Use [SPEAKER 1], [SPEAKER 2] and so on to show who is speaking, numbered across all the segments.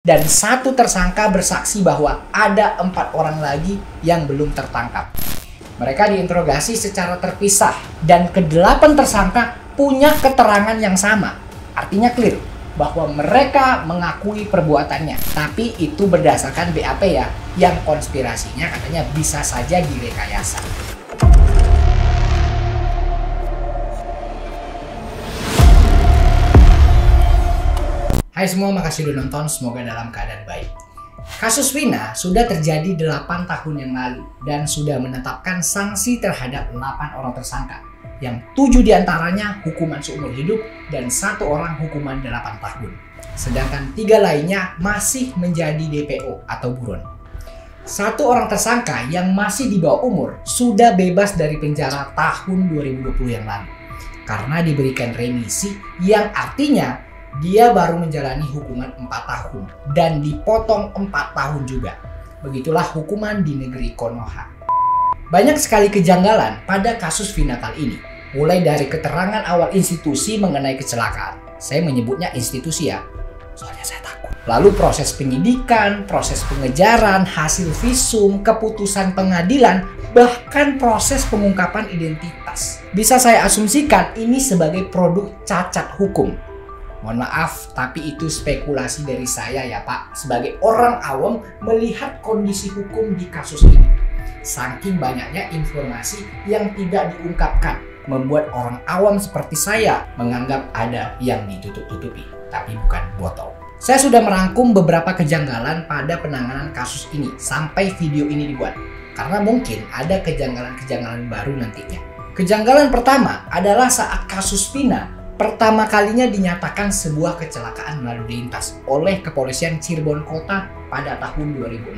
[SPEAKER 1] Dan satu tersangka bersaksi bahwa ada 4 orang lagi yang belum tertangkap. Mereka diinterogasi secara terpisah dan ke-8 tersangka punya keterangan yang sama. Artinya clear bahwa mereka mengakui perbuatannya. Tapi itu berdasarkan BAP ya, yang konspirasinya katanya bisa saja direkayasa. Hai semua, makasih udah nonton, semoga dalam keadaan baik. Kasus Vina sudah terjadi 8 tahun yang lalu dan sudah menetapkan sanksi terhadap 8 orang tersangka, yang 7 diantaranya hukuman seumur hidup dan 1 orang hukuman 8 tahun. Sedangkan 3 lainnya masih menjadi DPO atau buron. 1 orang tersangka yang masih di bawah umur sudah bebas dari penjara tahun 2020 yang lalu karena diberikan remisi, yang artinya dia baru menjalani hukuman 4 tahun dan dipotong 4 tahun juga. Begitulah hukuman di negeri Konoha. Banyak sekali kejanggalan pada kasus Vina kali ini. Mulai dari keterangan awal institusi mengenai kecelakaan. Saya menyebutnya institusi ya, soalnya saya takut. Lalu proses penyidikan, proses pengejaran, hasil visum, keputusan pengadilan, bahkan proses pengungkapan identitas. Bisa saya asumsikan ini sebagai produk cacat hukum. Mohon maaf, tapi itu spekulasi dari saya ya Pak, sebagai orang awam melihat kondisi hukum di kasus ini. Saking banyaknya informasi yang tidak diungkapkan, membuat orang awam seperti saya menganggap ada yang ditutup-tutupi, tapi bukan botol. Saya sudah merangkum beberapa kejanggalan pada penanganan kasus ini sampai video ini dibuat, karena mungkin ada kejanggalan-kejanggalan baru nantinya. Kejanggalan pertama adalah saat kasus Vina pertama kalinya dinyatakan sebuah kecelakaan lalu lintas oleh Kepolisian Cirebon Kota pada tahun 2016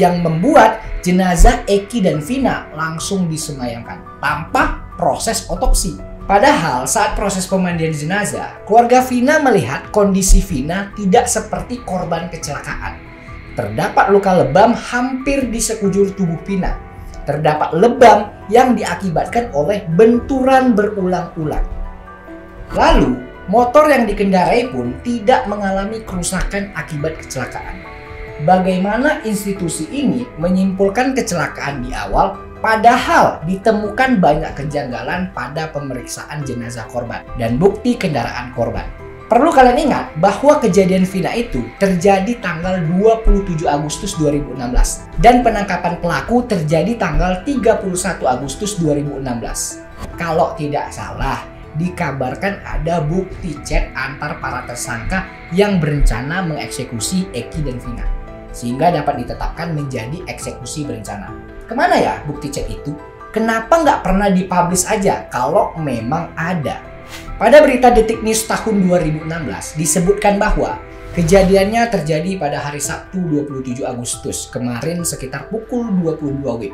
[SPEAKER 1] yang membuat jenazah Eki dan Vina langsung disemayamkan tanpa proses otopsi. Padahal saat proses pemandian jenazah, keluarga Vina melihat kondisi Vina tidak seperti korban kecelakaan. Terdapat luka lebam hampir di sekujur tubuh Vina. Terdapat lebam yang diakibatkan oleh benturan berulang-ulang. Lalu, motor yang dikendarai pun tidak mengalami kerusakan akibat kecelakaan. Bagaimana institusi ini menyimpulkan kecelakaan di awal, padahal ditemukan banyak kejanggalan pada pemeriksaan jenazah korban dan bukti kendaraan korban. Perlu kalian ingat bahwa kejadian Vina itu terjadi tanggal 27 Agustus 2016 dan penangkapan pelaku terjadi tanggal 31 Agustus 2016. Kalau tidak salah, dikabarkan ada bukti chat antar para tersangka yang berencana mengeksekusi Eki dan Vina, sehingga dapat ditetapkan menjadi eksekusi berencana. Kemana ya bukti chat itu? Kenapa nggak pernah dipublish aja kalau memang ada? Pada berita Detik News tahun 2016 disebutkan bahwa kejadiannya terjadi pada hari Sabtu 27 Agustus kemarin sekitar pukul 22 WIB.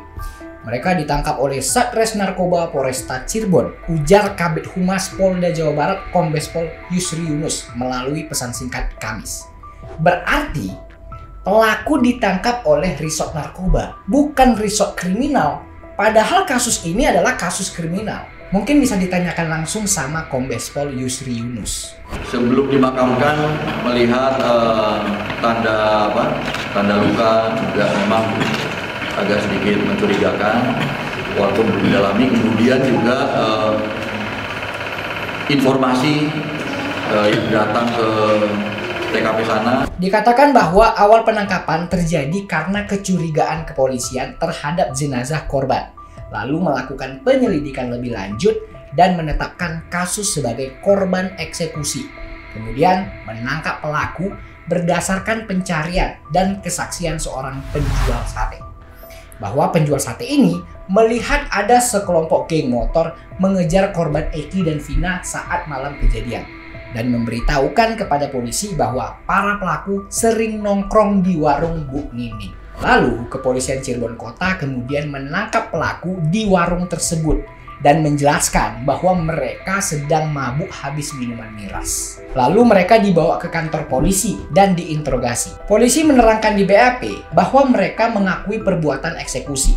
[SPEAKER 1] Mereka ditangkap oleh Satres Narkoba Polresta Cirebon, ujar Kabid Humas Polda Jawa Barat Kombes Pol Yusri Yunus melalui pesan singkat Kamis. Berarti pelaku ditangkap oleh resort narkoba, bukan resort kriminal. Padahal kasus ini adalah kasus kriminal. Mungkin bisa ditanyakan langsung sama Kombes Pol Yusri Yunus.
[SPEAKER 2] Sebelum dimakamkan melihat tanda luka juga memang agak sedikit mencurigakan, walaupun belum didalami. Kemudian juga informasi yang datang ke TKP sana.
[SPEAKER 1] Dikatakan bahwa awal penangkapan terjadi karena kecurigaan kepolisian terhadap jenazah korban, lalu melakukan penyelidikan lebih lanjut dan menetapkan kasus sebagai korban eksekusi. Kemudian menangkap pelaku berdasarkan pencarian dan kesaksian seorang penjual sate, bahwa penjual sate ini melihat ada sekelompok geng motor mengejar korban Eki dan Vina saat malam kejadian dan memberitahukan kepada polisi bahwa para pelaku sering nongkrong di warung Bu Nini. Lalu Kepolisian Cirebon Kota kemudian menangkap pelaku di warung tersebut dan menjelaskan bahwa mereka sedang mabuk habis minuman miras. Lalu mereka dibawa ke kantor polisi dan diinterogasi. Polisi menerangkan di BAP bahwa mereka mengakui perbuatan eksekusi.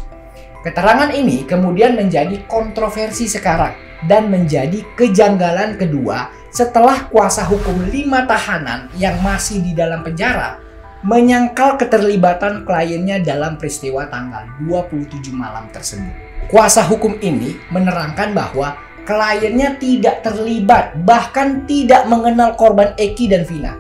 [SPEAKER 1] Keterangan ini kemudian menjadi kontroversi sekarang dan menjadi kejanggalan kedua setelah kuasa hukum 5 tahanan yang masih di dalam penjara menyangkal keterlibatan kliennya dalam peristiwa tanggal 27 malam tersebut. Kuasa hukum ini menerangkan bahwa kliennya tidak terlibat, bahkan tidak mengenal korban Eki dan Vina.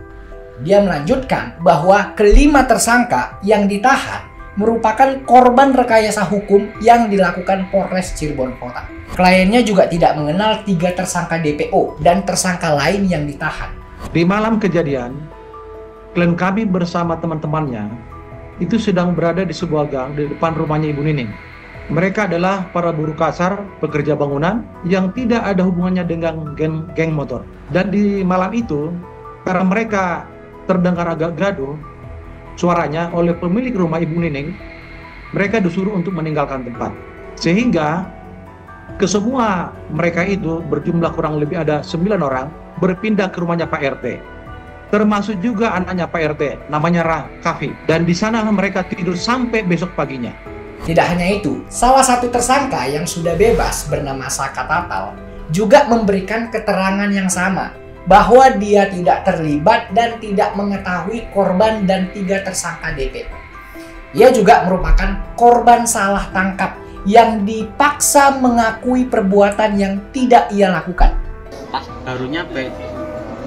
[SPEAKER 1] Dia melanjutkan bahwa kelima tersangka yang ditahan merupakan korban rekayasa hukum yang dilakukan Polres Cirebon Kota. Kliennya juga tidak mengenal 3 tersangka DPO dan tersangka lain yang ditahan.
[SPEAKER 3] Di malam kejadian, klien kami bersama teman-temannya itu sedang berada di sebuah gang di depan rumahnya Ibu Nining. Mereka adalah para buruh kasar, pekerja bangunan yang tidak ada hubungannya dengan geng motor. Dan di malam itu, karena mereka terdengar agak gaduh suaranya oleh pemilik rumah Ibu Nining, mereka disuruh untuk meninggalkan tempat. Sehingga kesemua mereka itu berjumlah kurang lebih ada 9 orang berpindah ke rumahnya Pak RT. Termasuk juga anaknya Pak RT, namanya Kafi. Dan di sana mereka tidur sampai besok paginya.
[SPEAKER 1] Tidak hanya itu, salah satu tersangka yang sudah bebas bernama Saka Tatal juga memberikan keterangan yang sama, bahwa dia tidak terlibat dan tidak mengetahui korban dan 3 tersangka DPO. Ia juga merupakan korban salah tangkap yang dipaksa mengakui perbuatan yang tidak ia lakukan.
[SPEAKER 4] Pas baru nyampe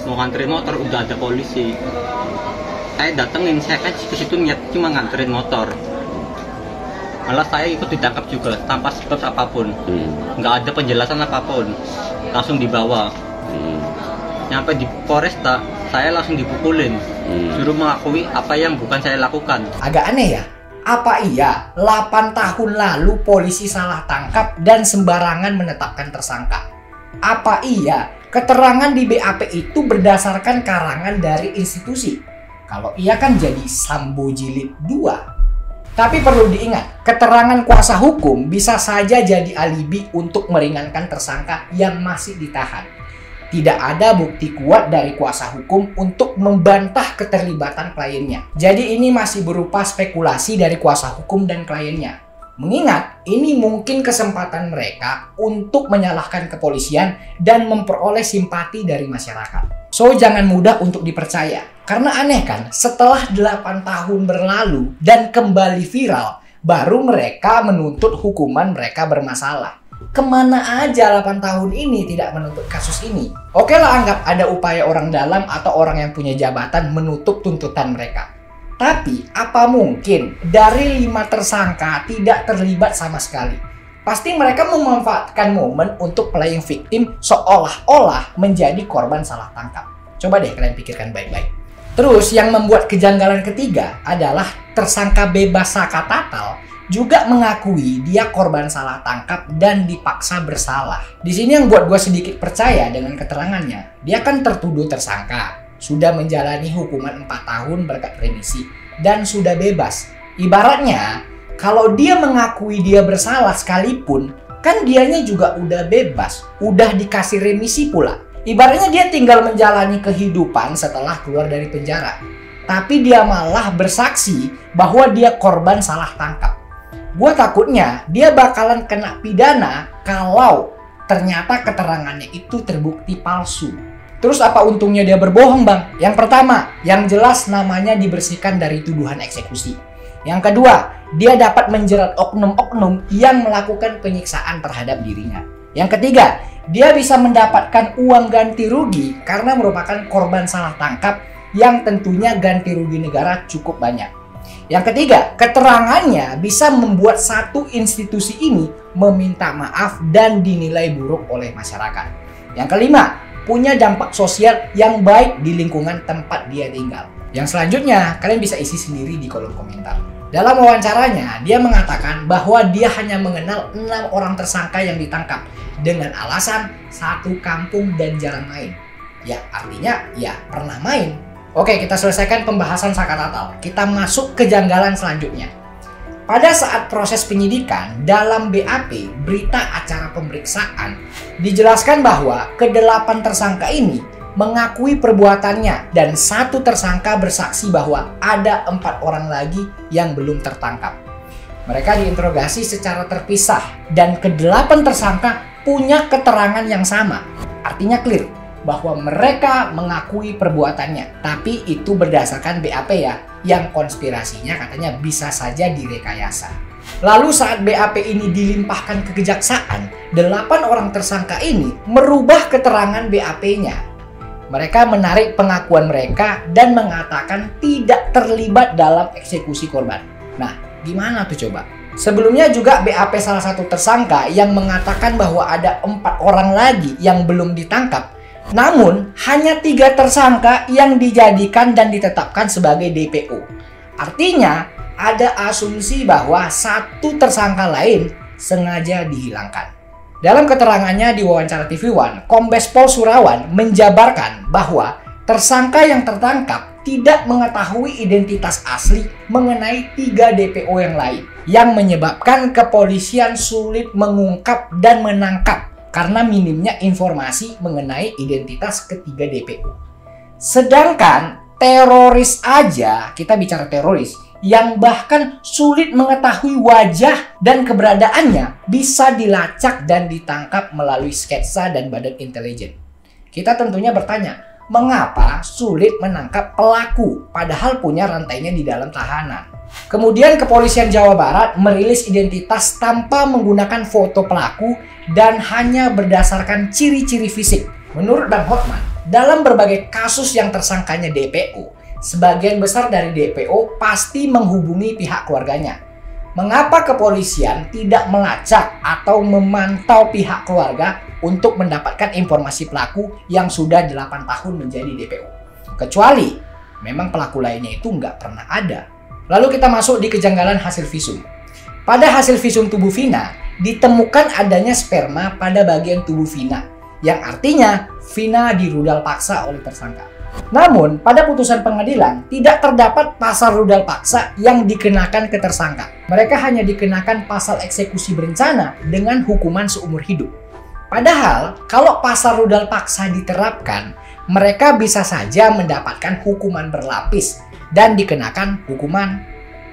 [SPEAKER 4] mau nganterin motor udah ada polisi. Saya datengin, saya kan ke situ niat cuma nganterin motor. Malah saya ikut ditangkap juga tanpa sebab apapun. Nggak ada penjelasan apapun. Langsung dibawa. Nyampe di Polresta, saya langsung dipukulin, suruh mengakui apa yang bukan saya lakukan.
[SPEAKER 1] Agak aneh ya, apa iya 8 tahun lalu polisi salah tangkap dan sembarangan menetapkan tersangka? Apa iya keterangan di BAP itu berdasarkan karangan dari institusi? Kalau iya kan jadi Sambo Jilid 2. Tapi perlu diingat, keterangan kuasa hukum bisa saja jadi alibi untuk meringankan tersangka yang masih ditahan. Tidak ada bukti kuat dari kuasa hukum untuk membantah keterlibatan kliennya. Jadi ini masih berupa spekulasi dari kuasa hukum dan kliennya. Mengingat ini mungkin kesempatan mereka untuk menyalahkan kepolisian dan memperoleh simpati dari masyarakat. So jangan mudah untuk dipercaya. Karena aneh kan, setelah 8 tahun berlalu dan kembali viral, baru mereka menuntut hukuman mereka bermasalah. Kemana aja 8 tahun ini tidak menuntut kasus ini? Oke lah, anggap ada upaya orang dalam atau orang yang punya jabatan menutup tuntutan mereka. Tapi apa mungkin dari 5 tersangka tidak terlibat sama sekali? Pasti mereka memanfaatkan momen untuk playing victim seolah-olah menjadi korban salah tangkap. Coba deh kalian pikirkan baik-baik. Terus yang membuat kejanggalan ketiga adalah tersangka bebas Saka Tatal juga mengakui dia korban salah tangkap dan dipaksa bersalah. Di sini yang buat gue sedikit percaya dengan keterangannya. Dia kan tertuduh tersangka, sudah menjalani hukuman 4 tahun berkat remisi, dan sudah bebas. Ibaratnya, kalau dia mengakui dia bersalah sekalipun, kan dianya juga udah bebas, udah dikasih remisi pula. Ibaratnya dia tinggal menjalani kehidupan setelah keluar dari penjara. Tapi dia malah bersaksi bahwa dia korban salah tangkap. Gue takutnya dia bakalan kena pidana kalau ternyata keterangannya itu terbukti palsu. Terus apa untungnya dia berbohong, Bang? Yang pertama, yang jelas namanya dibersihkan dari tuduhan eksekusi. Yang kedua, dia dapat menjerat oknum-oknum yang melakukan penyiksaan terhadap dirinya. Yang ketiga, dia bisa mendapatkan uang ganti rugi karena merupakan korban salah tangkap yang tentunya ganti rugi negara cukup banyak. Yang ketiga, keterangannya bisa membuat satu institusi ini meminta maaf dan dinilai buruk oleh masyarakat. Yang kelima, punya dampak sosial yang baik di lingkungan tempat dia tinggal. Yang selanjutnya, kalian bisa isi sendiri di kolom komentar. Dalam wawancaranya, dia mengatakan bahwa dia hanya mengenal 6 orang tersangka yang ditangkap dengan alasan satu kampung dan jarang main. Ya, artinya ya pernah main. Oke, kita selesaikan pembahasan Saka Tatal. Kita masuk ke janggalan selanjutnya. Pada saat proses penyidikan dalam BAP, berita acara pemeriksaan, dijelaskan bahwa ke-8 tersangka ini mengakui perbuatannya dan 1 tersangka bersaksi bahwa ada 4 orang lagi yang belum tertangkap. Mereka diinterogasi secara terpisah dan ke-8 tersangka punya keterangan yang sama. Artinya clear. bahwa mereka mengakui perbuatannya. Tapi itu berdasarkan BAP ya, yang konspirasinya katanya bisa saja direkayasa. Lalu saat BAP ini dilimpahkan ke kejaksaan, 8 orang tersangka ini merubah keterangan BAP-nya. Mereka menarik pengakuan mereka dan mengatakan tidak terlibat dalam eksekusi korban. Nah, gimana tuh coba? Sebelumnya juga BAP salah satu tersangka yang mengatakan bahwa ada 4 orang lagi yang belum ditangkap. Namun, hanya 3 tersangka yang dijadikan dan ditetapkan sebagai DPO. Artinya, ada asumsi bahwa 1 tersangka lain sengaja dihilangkan. Dalam keterangannya di wawancara TV One, Kombes Pol Surawan menjabarkan bahwa tersangka yang tertangkap tidak mengetahui identitas asli mengenai 3 DPO yang lain, yang menyebabkan kepolisian sulit mengungkap dan menangkap karena minimnya informasi mengenai identitas ketiga DPO. Sedangkan teroris aja, kita bicara teroris, yang bahkan sulit mengetahui wajah dan keberadaannya bisa dilacak dan ditangkap melalui sketsa dan badan intelijen. Kita tentunya bertanya, mengapa sulit menangkap pelaku padahal punya rantainya di dalam tahanan? Kemudian Kepolisian Jawa Barat merilis identitas tanpa menggunakan foto pelaku dan hanya berdasarkan ciri-ciri fisik. Menurut Bang Hotman, dalam berbagai kasus yang tersangkanya DPO, sebagian besar dari DPO pasti menghubungi pihak keluarganya. Mengapa kepolisian tidak melacak atau memantau pihak keluarga untuk mendapatkan informasi pelaku yang sudah 8 tahun menjadi DPO? Kecuali memang pelaku lainnya itu nggak pernah ada. Lalu kita masuk di kejanggalan hasil visum. Pada hasil visum tubuh Vina, ditemukan adanya sperma pada bagian tubuh Vina, yang artinya Vina dirudal paksa oleh tersangka. Namun, pada putusan pengadilan tidak terdapat pasal rudal paksa yang dikenakan ke tersangka. Mereka hanya dikenakan pasal eksekusi berencana dengan hukuman seumur hidup. Padahal, kalau pasal rudal paksa diterapkan, mereka bisa saja mendapatkan hukuman berlapis dan dikenakan hukuman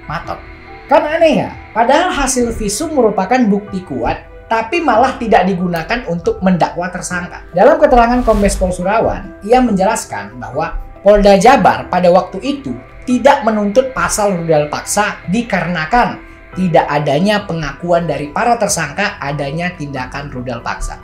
[SPEAKER 1] matot. Kan aneh ya? Padahal hasil visum merupakan bukti kuat, tapi malah tidak digunakan untuk mendakwa tersangka. Dalam keterangan Kombes Pol Surawan, ia menjelaskan bahwa Polda Jabar pada waktu itu tidak menuntut pasal rudal paksa dikarenakan tidak adanya pengakuan dari para tersangka adanya tindakan rudal paksa.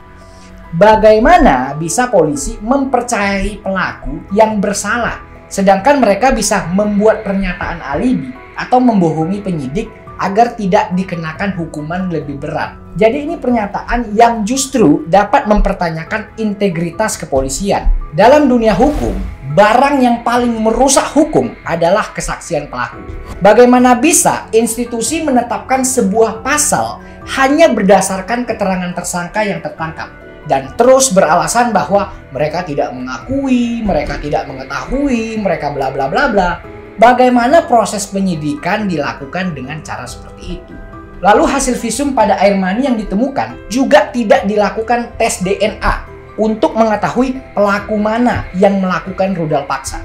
[SPEAKER 1] Bagaimana bisa polisi mempercayai pelaku yang bersalah, sedangkan mereka bisa membuat pernyataan alibi atau membohongi penyidik agar tidak dikenakan hukuman lebih berat? Jadi ini pernyataan yang justru dapat mempertanyakan integritas kepolisian. Dalam dunia hukum, barang yang paling merusak hukum adalah kesaksian pelaku. Bagaimana bisa institusi menetapkan sebuah pasal hanya berdasarkan keterangan tersangka yang tertangkap dan terus beralasan bahwa mereka tidak mengakui, mereka tidak mengetahui, mereka bla bla bla bla. Bagaimana proses penyidikan dilakukan dengan cara seperti itu? Lalu hasil visum pada air mani yang ditemukan juga tidak dilakukan tes DNA untuk mengetahui pelaku mana yang melakukan rudal paksa.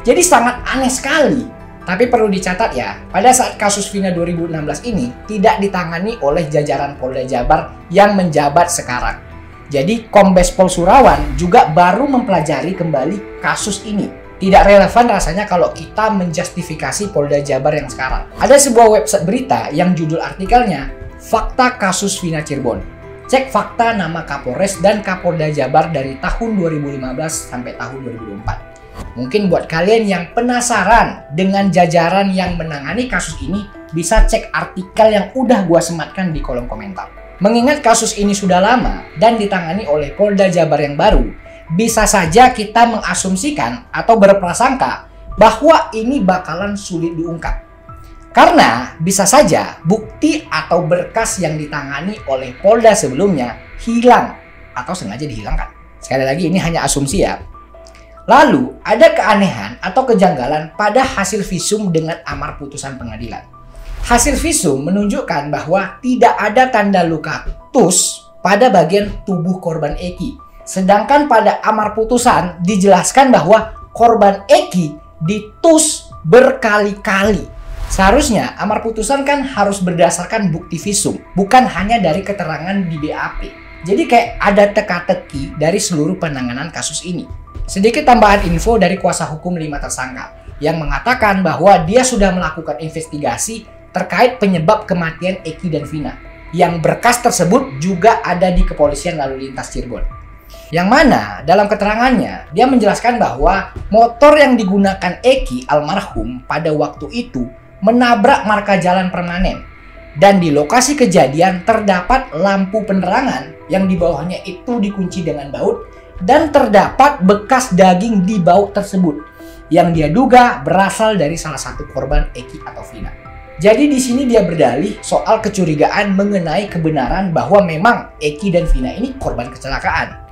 [SPEAKER 1] Jadi sangat aneh sekali. Tapi perlu dicatat ya, pada saat kasus Vina 2016 ini tidak ditangani oleh jajaran Polda Jabar yang menjabat sekarang. Jadi Kombes Pol Surawan juga baru mempelajari kembali kasus ini. Tidak relevan rasanya kalau kita menjustifikasi Polda Jabar yang sekarang. Ada sebuah website berita yang judul artikelnya Fakta Kasus Vina Cirebon. Cek fakta nama Kapolres dan Kapolda Jabar dari tahun 2015 sampai tahun 2024. Mungkin buat kalian yang penasaran dengan jajaran yang menangani kasus ini, bisa cek artikel yang udah gua sematkan di kolom komentar. Mengingat kasus ini sudah lama dan ditangani oleh Polda Jabar yang baru, bisa saja kita mengasumsikan atau berprasangka bahwa ini bakalan sulit diungkap. Karena bisa saja bukti atau berkas yang ditangani oleh Polda sebelumnya hilang atau sengaja dihilangkan. Sekali lagi ini hanya asumsi ya. Lalu ada keanehan atau kejanggalan pada hasil visum dengan amar putusan pengadilan. Hasil visum menunjukkan bahwa tidak ada tanda luka tus pada bagian tubuh korban Eki. Sedangkan pada amar putusan dijelaskan bahwa korban Eki ditus berkali-kali. Seharusnya amar putusan kan harus berdasarkan bukti visum, bukan hanya dari keterangan di BAP. Jadi kayak ada teka-teki dari seluruh penanganan kasus ini. Sedikit tambahan info dari kuasa hukum 5 tersangka yang mengatakan bahwa dia sudah melakukan investigasi terkait penyebab kematian Eki dan Vina. Yang berkas tersebut juga ada di Kepolisian Lalu Lintas Cirebon. Yang mana dalam keterangannya dia menjelaskan bahwa motor yang digunakan Eki almarhum pada waktu itu menabrak marka jalan permanen. Dan di lokasi kejadian terdapat lampu penerangan yang di bawahnya itu dikunci dengan baut dan terdapat bekas daging di baut tersebut yang dia duga berasal dari salah satu korban Eki atau Vina. Jadi di sini dia berdalih soal kecurigaan mengenai kebenaran bahwa memang Eki dan Vina ini korban kecelakaan.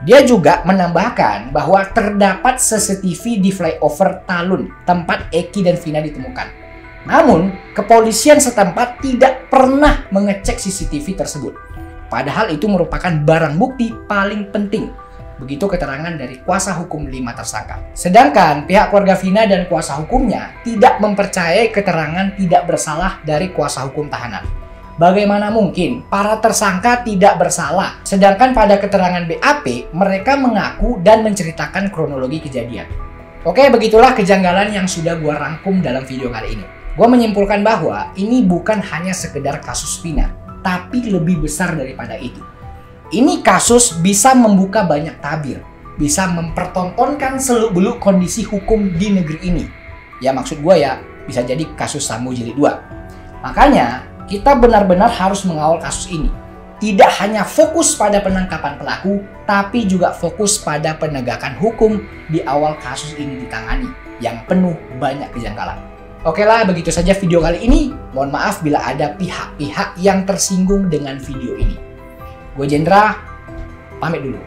[SPEAKER 1] Dia juga menambahkan bahwa terdapat CCTV di flyover Talun tempat Eki dan Vina ditemukan. Namun, kepolisian setempat tidak pernah mengecek CCTV tersebut. Padahal itu merupakan barang bukti paling penting. Begitu keterangan dari kuasa hukum 5 tersangka. Sedangkan pihak keluarga Vina dan kuasa hukumnya tidak mempercayai keterangan tidak bersalah dari kuasa hukum tahanan. Bagaimana mungkin para tersangka tidak bersalah, sedangkan pada keterangan BAP mereka mengaku dan menceritakan kronologi kejadian. Oke, begitulah kejanggalan yang sudah gua rangkum dalam video kali ini. Gua menyimpulkan bahwa ini bukan hanya sekedar kasus Vina, tapi lebih besar daripada itu. Ini kasus bisa membuka banyak tabir, bisa mempertontonkan seluk-beluk kondisi hukum di negeri ini. Ya maksud gue ya, bisa jadi kasus Sambo Jilid 2. Makanya, kita benar-benar harus mengawal kasus ini. Tidak hanya fokus pada penangkapan pelaku, tapi juga fokus pada penegakan hukum di awal kasus ini ditangani, yang penuh banyak kejanggalan. Oke lah, begitu saja video kali ini. Mohon maaf bila ada pihak-pihak yang tersinggung dengan video ini. Gue Jendra, pamit dulu.